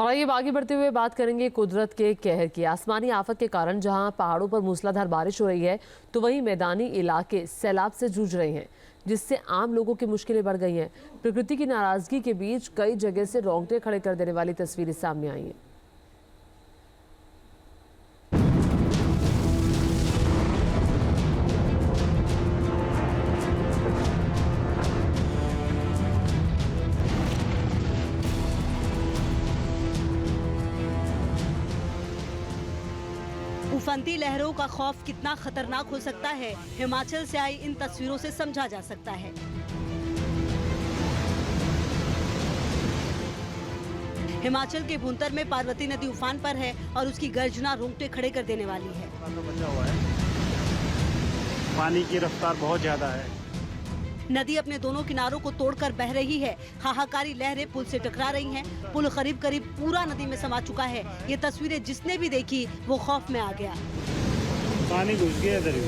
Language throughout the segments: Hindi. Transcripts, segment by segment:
और आइए आगे बढ़ते हुए बात करेंगे कुदरत के कहर की। आसमानी आफत के कारण जहां पहाड़ों पर मूसलाधार बारिश हो रही है, तो वहीं मैदानी इलाके सैलाब से जूझ रहे हैं, जिससे आम लोगों की मुश्किलें बढ़ गई हैं। प्रकृति की नाराजगी के बीच कई जगह से रोंगटे खड़े कर देने वाली तस्वीरें सामने आई हैं। उफनती लहरों का खौफ कितना खतरनाक हो सकता है, हिमाचल से आई इन तस्वीरों से समझा जा सकता है। हिमाचल के भुंतर में पार्वती नदी उफान पर है और उसकी गर्जना रोंगटे खड़े कर देने वाली है। बचा हुआ है, पानी की रफ्तार बहुत ज्यादा है। नदी अपने दोनों किनारों को तोड़कर बह रही है। हाहाकारी लहरें पुल से टकरा रही हैं। पुल करीब करीब पूरा नदी में समा चुका है। ये तस्वीरें जिसने भी देखी वो खौफ में आ गया। पानी घुस गया इधर ही।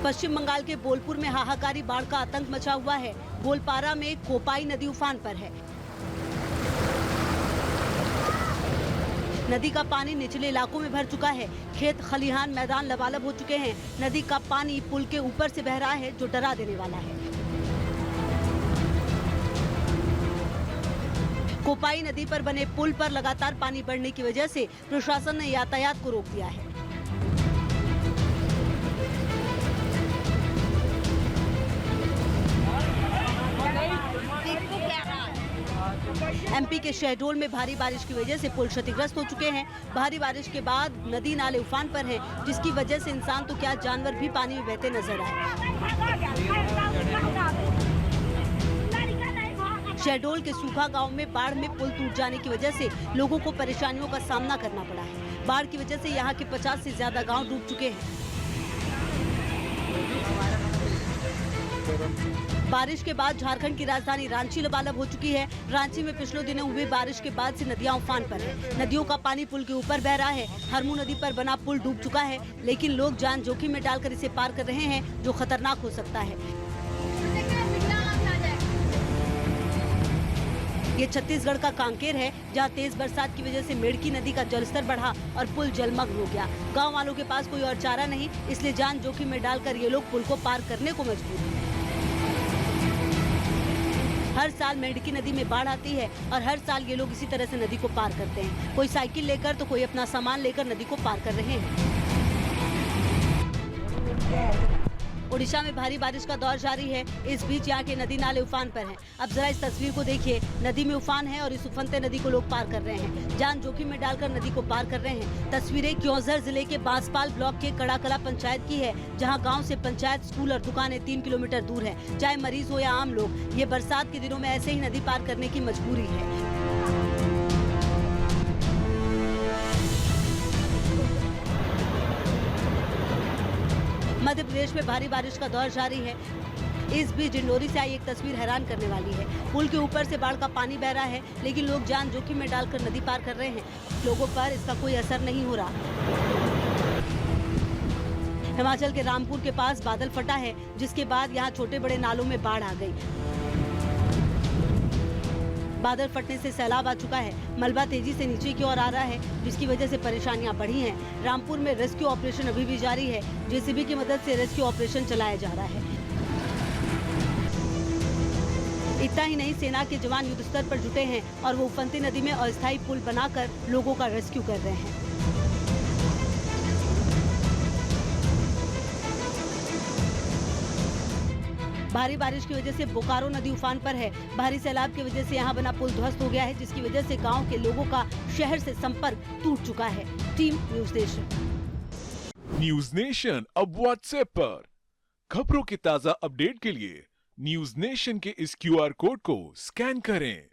पश्चिम बंगाल के बोलपुर में हाहाकारी बाढ़ का आतंक मचा हुआ है। गोलपारा में कोपाई नदी उफान पर है। नदी का पानी निचले इलाकों में भर चुका है। खेत, खलिहान, मैदान लबालब हो चुके हैं। नदी का पानी पुल के ऊपर से बह रहा है, जो डरा देने वाला है। कोपाई नदी पर बने पुल पर लगातार पानी बढ़ने की वजह से प्रशासन ने यातायात को रोक दिया है। एमपी के शहडोल में भारी बारिश की वजह से पुल क्षतिग्रस्त हो चुके हैं। भारी बारिश के बाद नदी नाले उफान पर हैं, जिसकी वजह से इंसान तो क्या जानवर भी पानी में बहते नजर आए। शहडोल के सूखा गांव में बाढ़ में पुल टूट जाने की वजह से लोगों को परेशानियों का सामना करना पड़ा है। बाढ़ की वजह से यहाँ के 50 से ज्यादा गाँव डूब चुके हैं। बारिश के बाद झारखंड की राजधानी रांची लबालब हो चुकी है। रांची में पिछले दिनों हुई बारिश के बाद से नदियां उफान पर है। नदियों का पानी पुल के ऊपर बह रहा है। हरमू नदी पर बना पुल डूब चुका है, लेकिन लोग जान जोखिम में डालकर इसे पार कर रहे हैं, जो खतरनाक हो सकता है। ये छत्तीसगढ़ का कांकेर है, जहां तेज बरसात की वजह से मेडकी नदी का जलस्तर बढ़ा और पुल जलमग्न हो गया। गाँव वालों के पास कोई और चारा नहीं, इसलिए जान जोखिम में डालकर ये लोग पुल को पार करने को मजबूर हैं। हर साल मेडकी नदी में बाढ़ आती है और हर साल ये लोग इसी तरह से नदी को पार करते हैं। कोई साइकिल लेकर तो कोई अपना सामान लेकर नदी को पार कर रहे हैं। ओडिशा में भारी बारिश का दौर जारी है। इस बीच यहाँ के नदी नाले उफान पर हैं। अब जरा इस तस्वीर को देखिए। नदी में उफान है और इस उफनते नदी को लोग पार कर रहे हैं। जान जोखिम में डालकर नदी को पार कर रहे हैं। तस्वीरें क्योंझर जिले के बांसपाल ब्लॉक के कड़ाकला पंचायत की है, जहाँ गाँव से पंचायत, स्कूल और दुकानें 3 किलोमीटर दूर है। चाहे मरीज हो या आम लोग, ये बरसात के दिनों में ऐसे ही नदी पार करने की मजबूरी है। मध्य प्रदेश में भारी बारिश का दौर जारी है। इस बीच डिंडोरी से आई एक तस्वीर हैरान करने वाली है। पुल के ऊपर से बाढ़ का पानी बह रहा है, लेकिन लोग जान जोखिम में डालकर नदी पार कर रहे हैं। लोगों पर इसका कोई असर नहीं हो रहा। हिमाचल के रामपुर के पास बादल फटा है, जिसके बाद यहाँ छोटे बड़े नालों में बाढ़ आ गई। बादल फटने से सैलाब आ चुका है। मलबा तेजी से नीचे की ओर आ रहा है, जिसकी वजह से परेशानियां बढ़ी हैं। रामपुर में रेस्क्यू ऑपरेशन अभी भी जारी है। जेसीबी की मदद से रेस्क्यू ऑपरेशन चलाया जा रहा है। इतना ही नहीं, सेना के जवान युद्ध स्तर पर जुटे हैं और वो उफनती नदी में अस्थायी पुल बनाकर लोगों का रेस्क्यू कर रहे हैं। भारी बारिश की वजह से बोकारो नदी उफान पर है। भारी सैलाब की वजह से यहाँ बना पुल ध्वस्त हो गया है, जिसकी वजह से गांव के लोगों का शहर से संपर्क टूट चुका है। Team news nation. News nation अब व्हाट्सएप पर खबरों के ताजा अपडेट के लिए न्यूज नेशन के इस QR कोड को स्कैन करें।